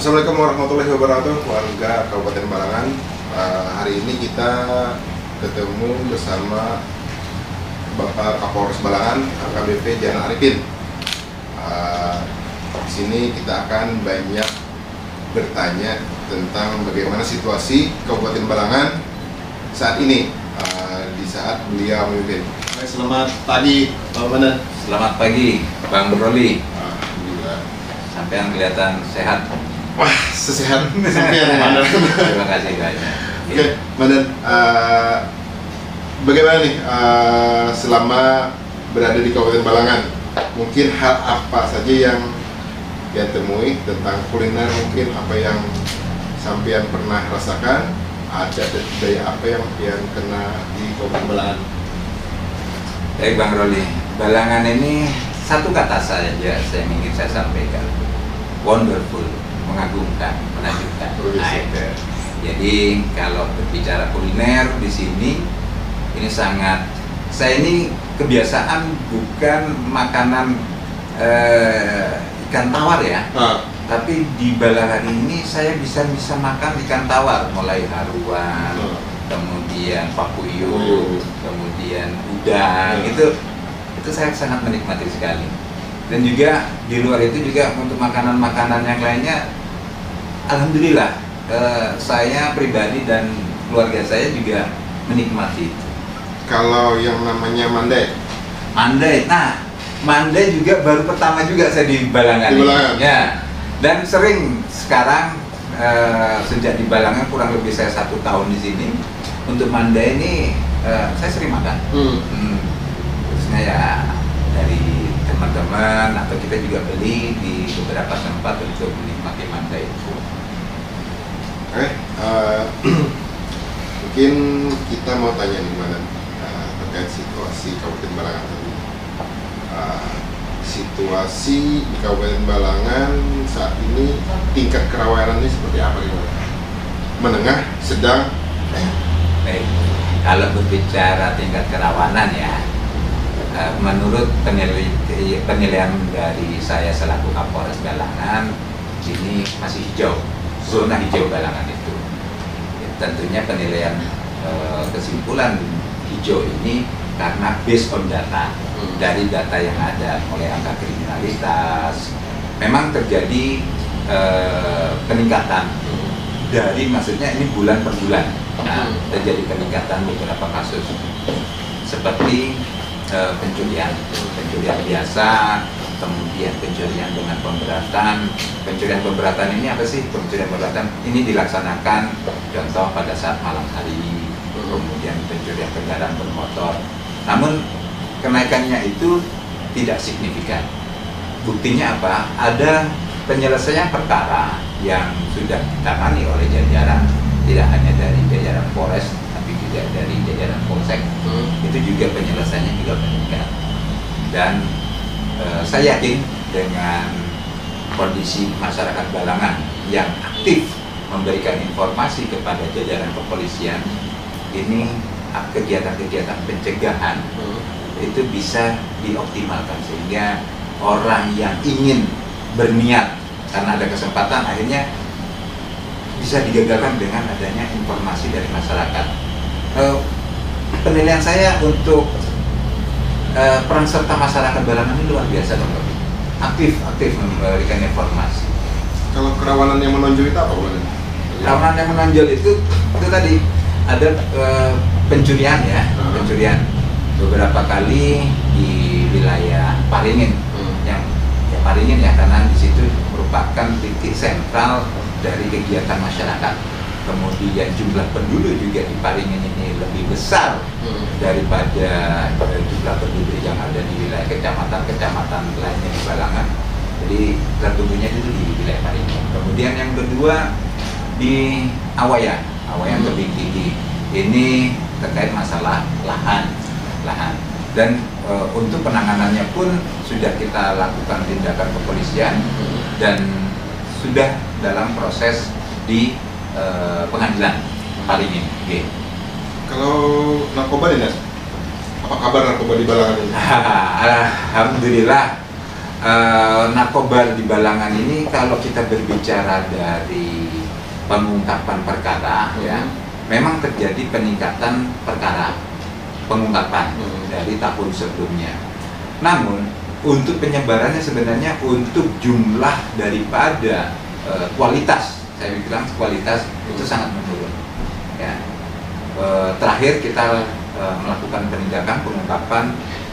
Assalamualaikum warahmatullahi wabarakatuh, warga Kabupaten Balangan. Hari ini kita ketemu bersama Bapak Kapolres Balangan, AKBP Jana Arifin. Di sini kita akan banyak bertanya tentang bagaimana situasi Kabupaten Balangan saat ini, di saat beliau memimpin. Selamat pagi, Pak Mandan. Selamat pagi, Bang Roli. Alhamdulillah. Sampean kelihatan sehat. Wah, sesehat sampean, Mandan. Terima kasih banyak. Oke, Mandan, bagaimana nih selama berada di Kabupaten Balangan? Mungkin hal apa saja yang temui tentang kuliner, mungkin apa yang sampean pernah rasakan, ada daya apa yang kena di Kabupaten Balangan? Baik, Bang Roli. Balangan ini satu kata saja saya ingin saya sampaikan. Wonderful, mengagumkan, menakjubkan. Nah, itu. Jadi kalau berbicara kuliner di sini, ini sangat, saya ini kebiasaan bukan makanan ikan tawar ya, tapi di Balangan ini saya bisa makan ikan tawar, mulai haruan, kemudian pakuyu, kemudian udang, itu saya sangat menikmati sekali. Dan juga di luar itu juga untuk makanan-makanan yang lainnya, alhamdulillah saya pribadi dan keluarga saya juga menikmati. Kalau yang namanya mandai, nah mandai juga baru pertama juga saya di Balangan. Ya, dan sering sekarang sejak di Balangan kurang lebih saya 1 tahun di sini, untuk mandai ini saya sering makan. Terusnya ya dari teman-teman atau kita juga beli di beberapa tempat untuk menikmati mandai itu. Mungkin kita mau tanya nih, Mana, terkait situasi Kabupaten Balangan tadi. Situasi di Kabupaten Balangan saat ini, tingkat kerawanannya seperti apa nih, Mana? Menengah, sedang? Baik, kalau berbicara tingkat kerawanan ya, menurut penilaian dari saya selaku Kapolres Balangan, ini masih hijau, zona hijau Balangan itu. Tentunya penilaian kesimpulan hijau ini karena based on data, dari data yang ada, mulai angka kriminalitas, memang terjadi peningkatan dari, maksudnya ini bulan per bulan. Nah, terjadi peningkatan beberapa kasus seperti pencurian biasa, kemudian pencurian dengan pemberatan. Pencurian pemberatan ini apa sih? Pencurian pemberatan ini dilaksanakan contoh pada saat malam hari, kemudian pencurian kendaraan bermotor. Namun kenaikannya itu tidak signifikan. Buktinya apa? Ada penyelesaian perkara yang sudah ditangani oleh jajaran, tidak hanya dari jajaran Polres, tapi juga dari jajaran Polsek. Itu juga penyelesaiannya juga meningkat. Dan saya yakin dengan kondisi masyarakat Balangan yang aktif memberikan informasi kepada jajaran kepolisian, ini kegiatan-kegiatan pencegahan itu bisa dioptimalkan, sehingga orang yang ingin berniat karena ada kesempatan akhirnya bisa digagalkan dengan adanya informasi dari masyarakat. Penilaian saya untuk peran serta masyarakat Balangan ini luar biasa, dong. Aktif memberikan informasi. Kalau kerawanan yang menonjol itu apa, Bang? Kerawanan yang menonjol itu tadi ada pencurian ya, pencurian beberapa kali di wilayah Paringin, yang Paringin ya, karena di situ merupakan titik sentral dari kegiatan masyarakat. Kemudian jumlah penduduk juga di Paringin ini lebih besar daripada jumlah penduduk yang ada di wilayah kecamatan lainnya di Balangan. Jadi tertumbuhnya itu di wilayah Paringin. Kemudian yang kedua di Awayan Tebing Tinggi. Ini terkait masalah lahan. Dan untuk penanganannya pun sudah kita lakukan tindakan kepolisian dan sudah dalam proses di pengadilan Paringin. Kalau narkoba nih, Apa kabar narkoba di Balangan ini? Alhamdulillah, narkoba di Balangan ini kalau kita berbicara dari pengungkapan perkara ya, memang terjadi peningkatan perkara pengungkapan dari tahun sebelumnya. Namun untuk penyebarannya sebenarnya untuk jumlah daripada kualitas, saya bilang kualitas itu sangat menurun. Ya. Terakhir kita melakukan penindakan pengungkapan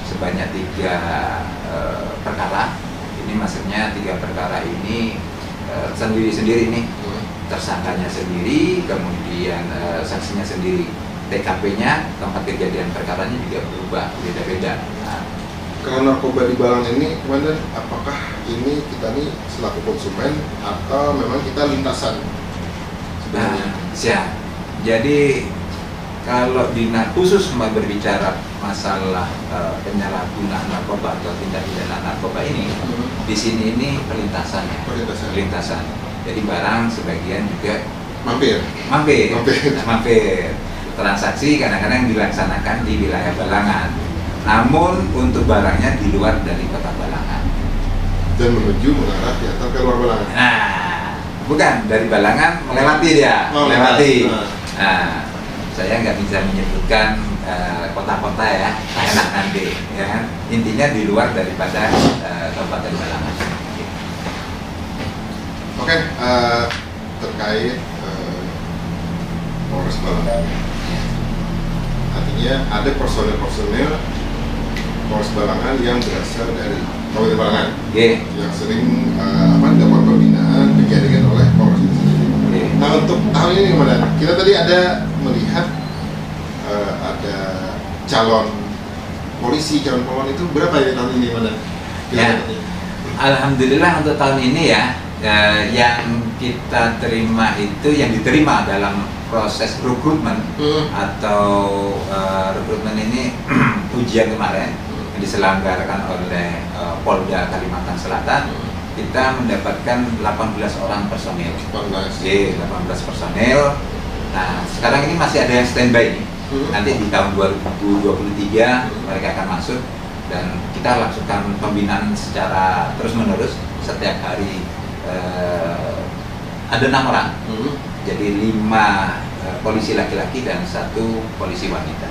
sebanyak 3 perkara. Ini maksudnya 3 perkara ini sendiri-sendiri nih, tersangkanya sendiri, kemudian saksinya sendiri, TKP-nya, tempat kejadian perkaranya juga berubah, beda-beda. Nah, kalau narkoba di Balangan ini, Komandan, apakah ini kita nih selaku konsumen atau memang kita lintasan sebenarnya? Siap. Jadi kalau khusus berbicara masalah penyalahgunaan narkoba atau tindak pidana narkoba ini, di sini ini pelintasannya. Pelintasan. Jadi barang sebagian juga mampir. Transaksi kadang-kadang dilaksanakan di wilayah Balangan. Namun untuk barangnya di luar dari kota Balangan. Dan menuju mengarah di atas ke luar Balangan. Nah, bukan dari Balangan melewati dia, melewati. Nah, saya nggak bisa menyebutkan kota-kota ya, enak nanti ya kan. Intinya di luar daripada Kabupaten Balangan. Oke, terkait Polres Balangan, artinya ada personel Polres Balangan yang berasal dari Kabupaten Balangan, yang sering dapat pembinaan penjaringan oleh Polres itu sendiri. Nah, untuk tahun ini gimana? Kita tadi ada melihat ada calon polisi, calon poluan itu berapa ya tahun ini, mana? Ya, alhamdulillah untuk tahun ini ya, yang kita terima itu, yang diterima dalam proses rekrutmen atau rekrutmen ini ujian kemarin yang diselenggarakan oleh Polda Kalimantan Selatan, kita mendapatkan 18 orang personil. 18 personil. Nah, sekarang ini masih ada yang standby nih. Nanti di tahun 2023 mereka akan masuk dan kita lakukan pembinaan secara terus-menerus. Setiap hari ada 6 orang. Jadi 5 polisi laki-laki dan 1 polisi wanita.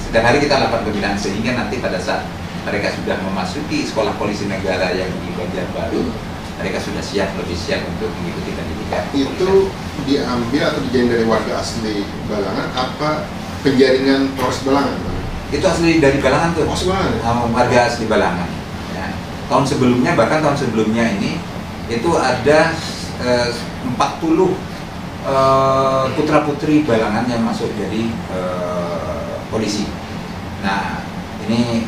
Setiap hari kita lakukan pembinaan sehingga nanti pada saat mereka sudah memasuki sekolah polisi negara yang di Banjarbaru, mereka sudah lebih siap untuk mengikuti pendidikan. Itu diambil atau dijaring dari warga asli Balangan apa penjaringan Polres Balangan? Itu asli dari Balangan tuh. Warga asli Balangan. Ya. Bahkan tahun sebelumnya ini itu ada 40 putra-putri Balangan yang masuk jadi polisi. Nah, ini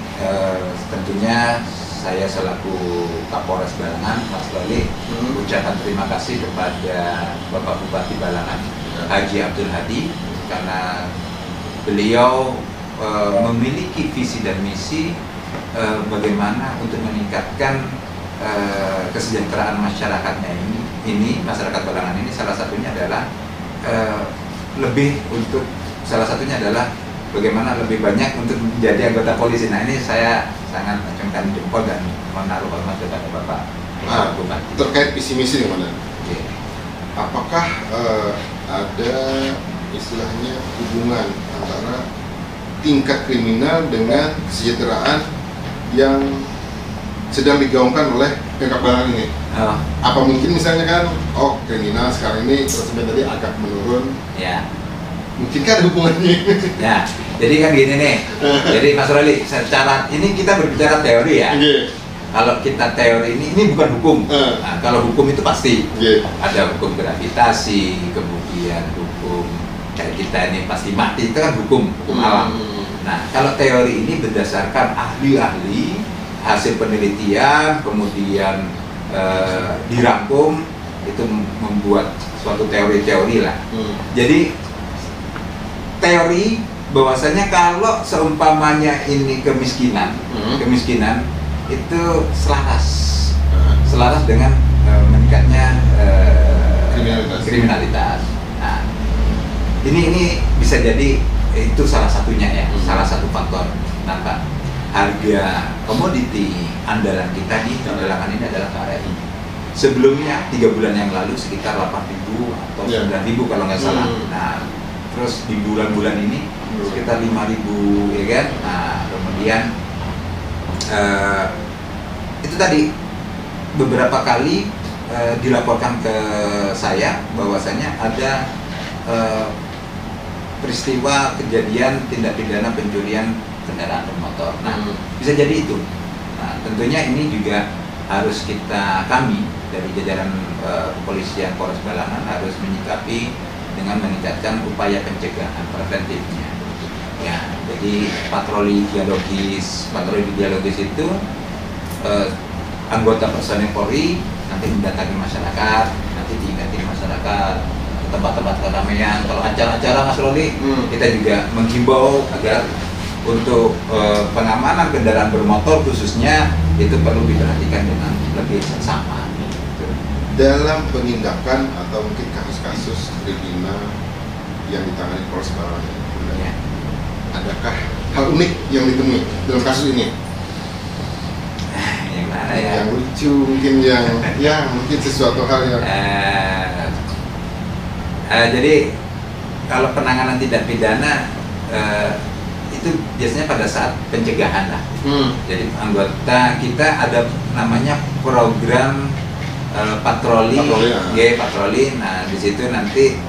tentunya saya selaku Kapolres Balangan, Mas Loli, ucapan terima kasih kepada Bapak Bupati Balangan, Haji Abdul Hadi, karena beliau memiliki visi dan misi bagaimana untuk meningkatkan kesejahteraan masyarakatnya ini masyarakat Balangan ini. Salah satunya adalah bagaimana lebih banyak untuk menjadi anggota polisi. Nah, ini saya sangat acungkan jempol dan menaruh hormat kepada Bapak Bupati. Terkait visi misi yang mana? Apakah ada istilahnya hubungan antara tingkat kriminal dengan kesejahteraan yang sedang digaungkan oleh Pemkab Balangan ini? Apa mungkin misalnya kan, kriminal sekarang ini terus tadi agak menurun? Ya. Mungkinkah ada hubungannya? Ya, jadi kan gini nih. Jadi Mas Roli, secara ini kita berbicara teori ya. Kalau kita teori ini bukan hukum. Nah, kalau hukum itu pasti ada hukum gravitasi, kemudian hukum kayak kita ini pasti mati, itu kan hukum alam. Nah, kalau teori ini berdasarkan ahli-ahli, hasil penelitian, kemudian dirangkum, itu membuat suatu teori-teori lah. Jadi teori bahwasanya kalau seumpamanya ini kemiskinan itu selaras dengan meningkatnya kriminalitas. Nah, ini bisa jadi itu salah satunya ya, salah satu faktor. Nah, Pak, harga komoditi andalan kita di Balangan ini adalah KRI. Sebelumnya 3 bulan yang lalu sekitar 8.000 atau 9.000 kalau nggak salah. Nah, terus di bulan-bulan ini sekitar 5.000 ya kan. Nah, kemudian itu tadi beberapa kali dilaporkan ke saya bahwasanya ada peristiwa kejadian tindak pidana pencurian kendaraan bermotor. Nah, bisa jadi itu. Nah, tentunya ini juga harus kami dari jajaran kepolisian Polres Balangan harus menyikapi dengan meningkatkan upaya pencegahan preventifnya. Ya, jadi patroli dialogis itu anggota personel Polri nanti mendatangi masyarakat, nanti diingatkan masyarakat ke tempat-tempat keramaian. Kalau acara-acara Mas Roli, kita juga menghimbau agar untuk pengamanan kendaraan bermotor khususnya itu perlu diperhatikan dengan lebih seksama. Dalam penindakan atau mungkin kasus-kasus kriminal yang ditangani Polres Balangan, adakah hal unik yang ditemui dalam kasus ini? Yang mana ya? Yang lucu mungkin, yang mungkin sesuatu hal yang jadi kalau penanganan tindak pidana itu biasanya pada saat pencegahan lah. Jadi anggota kita ada namanya program patroli. Patroli. Nah, di situ nanti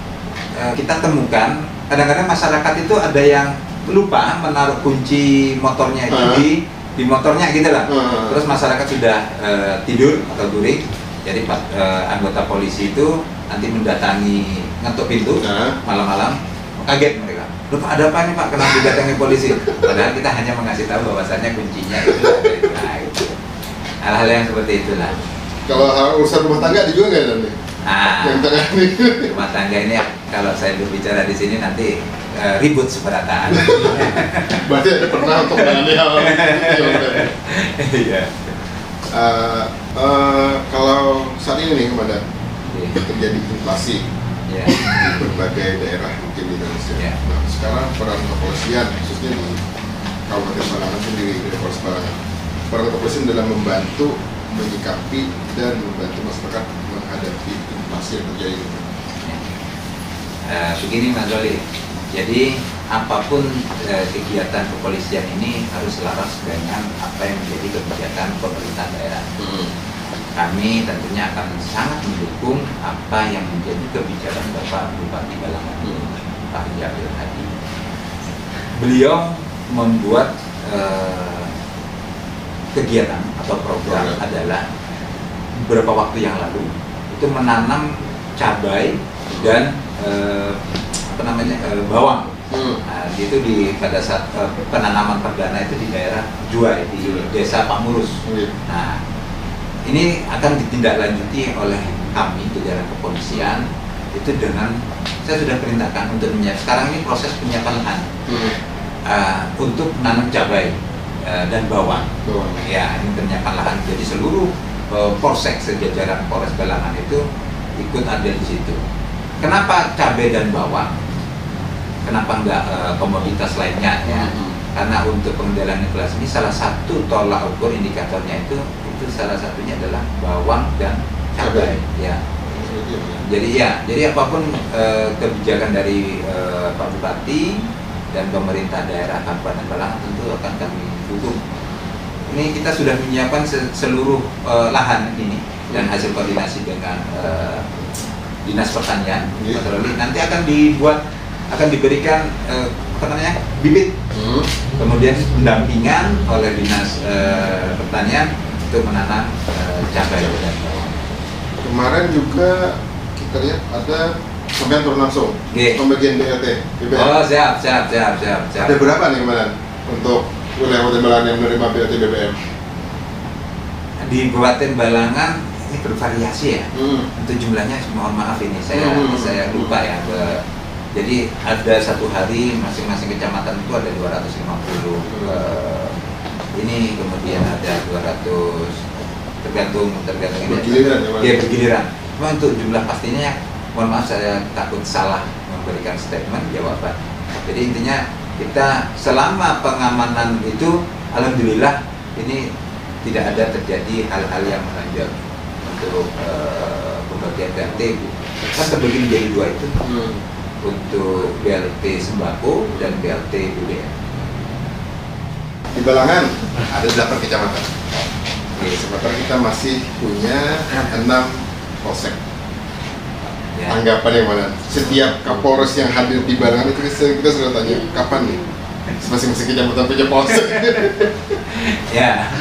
kita temukan kadang-kadang masyarakat itu ada yang lupa menaruh kunci motornya itu di motornya gitu lah. Terus masyarakat sudah tidur atau guring. Jadi anggota polisi itu nanti mendatangi, ngetuk pintu malam-malam, kaget mereka. Loh Pak, ada apa nih Pak? Kenapa didatangi polisi? Padahal kita hanya mengasih tahu bahwasannya kuncinya itu ada di mana. Hal-hal yang seperti itulah. Kalau urusan rumah tangga juga nggak nanti? Yang tengah nih. Rumah tangga ini kalau saya berbicara di sini nanti ribut seberataan. Berarti ada pernah untuk menangani hal iya. Kalau saat ini nih Komandan, terjadi inflasi di berbagai daerah mungkin di Indonesia. Nah, sekarang peran kepolisian khususnya di Kabupaten Balangan sendiri, di Polres Balangan, peran kepolisian dalam membantu menyikapi dan membantu masyarakat menghadapi inflasi yang terjadi. Begini Mas Zoli, jadi apapun kegiatan kepolisian ini harus selaras dengan apa yang menjadi kebijakan pemerintah daerah. Kami tentunya akan sangat mendukung apa yang menjadi kebijakan Bapak Bupati Balangan, Pak Jamil Hadi. Beliau membuat kegiatan atau program adalah beberapa waktu yang lalu itu menanam cabai dan bawang. Nah, itu pada saat penanaman perdana itu di daerah Juai di Desa Pak Murus. Nah, ini akan ditindaklanjuti oleh kami jajaran kepolisian itu dengan saya sudah perintahkan untuk menyiapkan. Sekarang ini proses penyiapan lahan untuk menanam cabai dan bawang. Ya, ini penyiapan lahan. Jadi seluruh polsek sejajaran Polres Balangan itu ikut ada di situ. Kenapa cabai dan bawang? Kenapa enggak komoditas lainnya? Ya? Karena untuk pengendalian inflasi ini salah satu tolak ukur indikatornya itu salah satunya adalah bawang dan cabai. Ya. Jadi apapun kebijakan dari Pak Bupati dan pemerintah daerah Kabupaten Balangan tentu akan kami dukung. Ini kita sudah menyiapkan seluruh lahan ini dan hasil koordinasi dengan Dinas Pertanian. Nanti akan diberikan bibit, kemudian pendampingan oleh Dinas Pertanian untuk menanam cabai dan bawang. Kemarin juga kita lihat ada sampai turun langsung pembagian BLT BBM. Oh siap. Ada berapa nih kemarin untuk wilayah Kabupaten Balangan yang menerima BLT BBM? Di Kabupaten Balangan ini bervariasi ya. Untuk jumlahnya mohon maaf ini saya lupa ya. Jadi ada satu hari masing-masing kecamatan itu ada 250 ini, kemudian ada 200 tergantung bergiliran ya bergiliran. Cuma untuk jumlah pastinya mohon maaf saya takut salah memberikan statement jawaban. Jadi intinya kita selama pengamanan itu alhamdulillah ini tidak ada terjadi hal-hal yang menonjol untuk pembagian BLT. Kan terbagi menjadi dua itu, untuk BLT sembako dan BLT BBM. Di Balangan ada 8 kecamatan. Sementara kita masih punya 6 polsek. Ya. Anggapan yang mana? Setiap Kapolres yang hadir di Balangan itu kita sudah tanya, kapan nih masing-masing kecamatan punya polsek? Ya.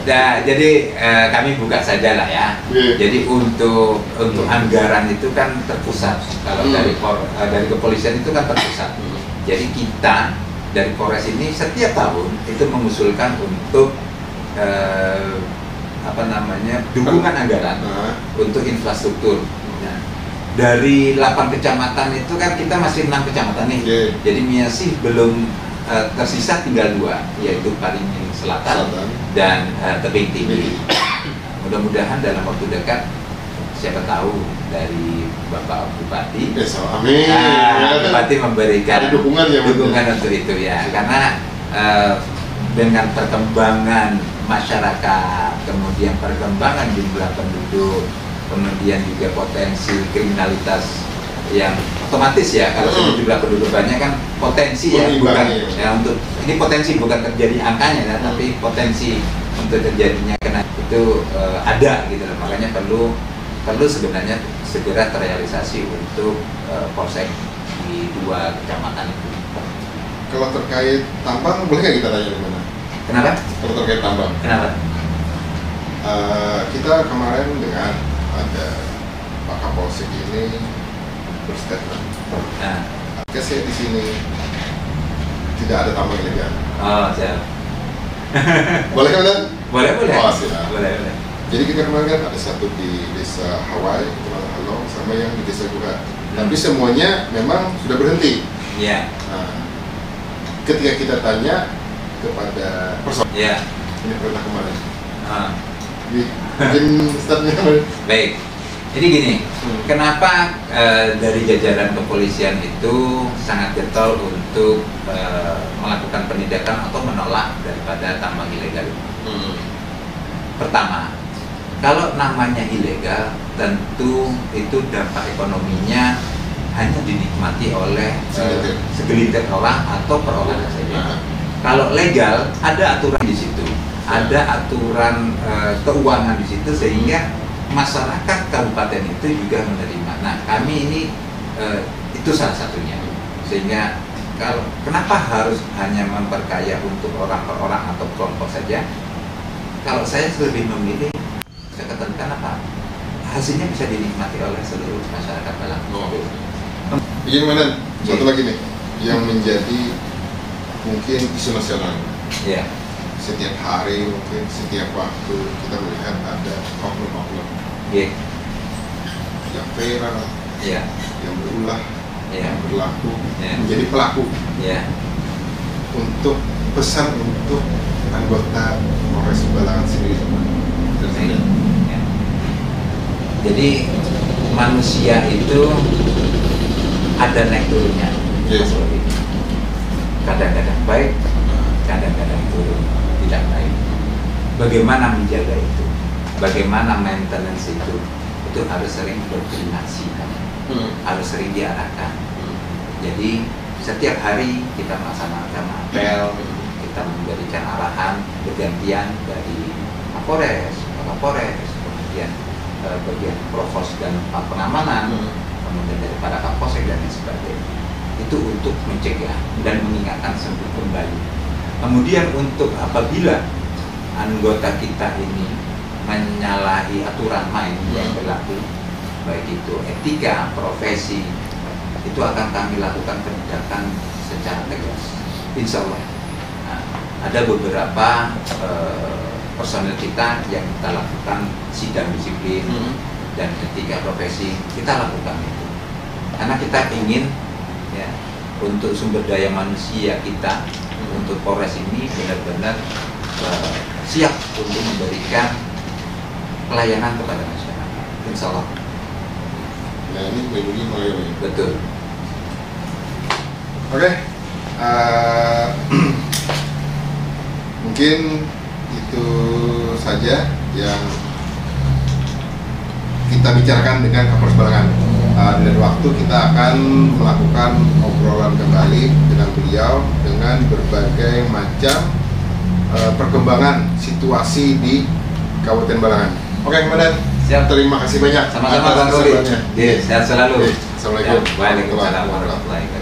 Nah, jadi kami buka saja lah ya. Jadi untuk anggaran itu kan terpusat. Kalau dari kepolisian itu kan terpusat. Jadi kita dari Polres ini setiap tahun itu mengusulkan untuk dukungan anggaran untuk infrastruktur. Nah, dari 8 kecamatan itu kan kita masih 6 kecamatan nih. Jadi masih belum tersisa tinggal 2, yaitu Paringin Selatan dan Tebing Tinggi. Mudah-mudahan dalam waktu dekat, siapa tahu dari Bapak Bupati, amin. Bupati memberikan dukungan untuk itu ya, karena dengan perkembangan masyarakat, kemudian perkembangan jumlah penduduk, kemudian juga potensi kriminalitas yang otomatis ya, kalau jumlah penduduk banyak kan potensi ya, bukan ya untuk ini potensi bukan terjadi angkanya ya, tapi potensi untuk terjadinya kena itu ada gitu loh. Makanya perlu sebenarnya segera terrealisasi untuk polsek di 2 kecamatan itu. Kalau terkait tambang, boleh nggak kita tanya di mana? Kenapa? Kalau terkait tambang. Kenapa? Kita kemarin dengar ada Pak Kapolsek ini berstatement. Saya di sini tidak ada tambang ilegal. Oh, siap. Boleh kan? Boleh. Oh, siap. Boleh. Jadi kita kemarin kan ada satu di desa Hawaii, Kepulauan Halong, sama yang di desa Gurat. Tapi semuanya memang sudah berhenti. Iya. Nah, ketika kita tanya kepada personel, ini pernah kemarin. Mungkin startnya kemarin. Baik. Jadi gini, kenapa dari jajaran kepolisian itu sangat getol untuk melakukan penindakan atau menolak daripada tambang ilegal? Pertama, kalau namanya ilegal, tentu itu dampak ekonominya hanya dinikmati oleh segelintir orang atau perorangan saja. Kalau legal, ada aturan di situ, ada aturan keuangan di situ, sehingga masyarakat kabupaten itu juga menerima. Nah, kami ini itu salah satunya. Sehingga kalau kenapa harus hanya memperkaya untuk orang per orang atau kelompok saja? Kalau saya lebih memilih, saya katakan apa? Hasilnya bisa dinikmati oleh seluruh masyarakat Balang. Gimana? Satu lagi nih, yang menjadi mungkin isu nasional. Ya. Setiap hari, mungkin setiap waktu kita melihat ada oknum-oknum yang viral, yang berulah, yang berlaku, menjadi pelaku. Untuk pesan untuk anggota Polres Balangan sendiri. Jadi manusia itu ada naik turunnya. Kadang-kadang baik, kadang-kadang turun tidak baik. Bagaimana menjaga itu? Bagaimana maintenance itu? Itu harus sering berkoordinasi, harus sering diarahkan. Jadi setiap hari kita melaksanakan apel, kita memberikan arahan bergantian dari Kapolres, Kapolres, kemudian bagian provos dan pengamanan, kemudian dari para kapolsek dan lain sebagainya. Itu untuk mencegah dan mengingatkan kembali. Kemudian untuk apabila anggota kita ini menyalahi aturan main yang berlaku, baik itu etika, profesi, itu akan kami lakukan penindakan secara tegas. Insya Allah. Nah, ada beberapa personel kita yang kita lakukan sidang disiplin dan etika profesi, kita lakukan itu. Karena kita ingin ya, untuk sumber daya manusia kita, untuk Polres ini benar-benar siap untuk memberikan pelayanan kepada masyarakat. Insya Allah. Nah, ini melindungi melayani. Betul. Oke. Mungkin itu saja yang kita bicarakan dengan Kapolres Balangan. Di lain waktu kita akan melakukan obrolan kembali dengan beliau dengan berbagai macam perkembangan situasi di Kabupaten Balangan. Oke, Komandan. Siap. Terima kasih banyak. Sama-sama Bang Ruli. Sehat selalu. Assalamualaikum. Waalaikumsalam warahmatullahi wabarakatuh.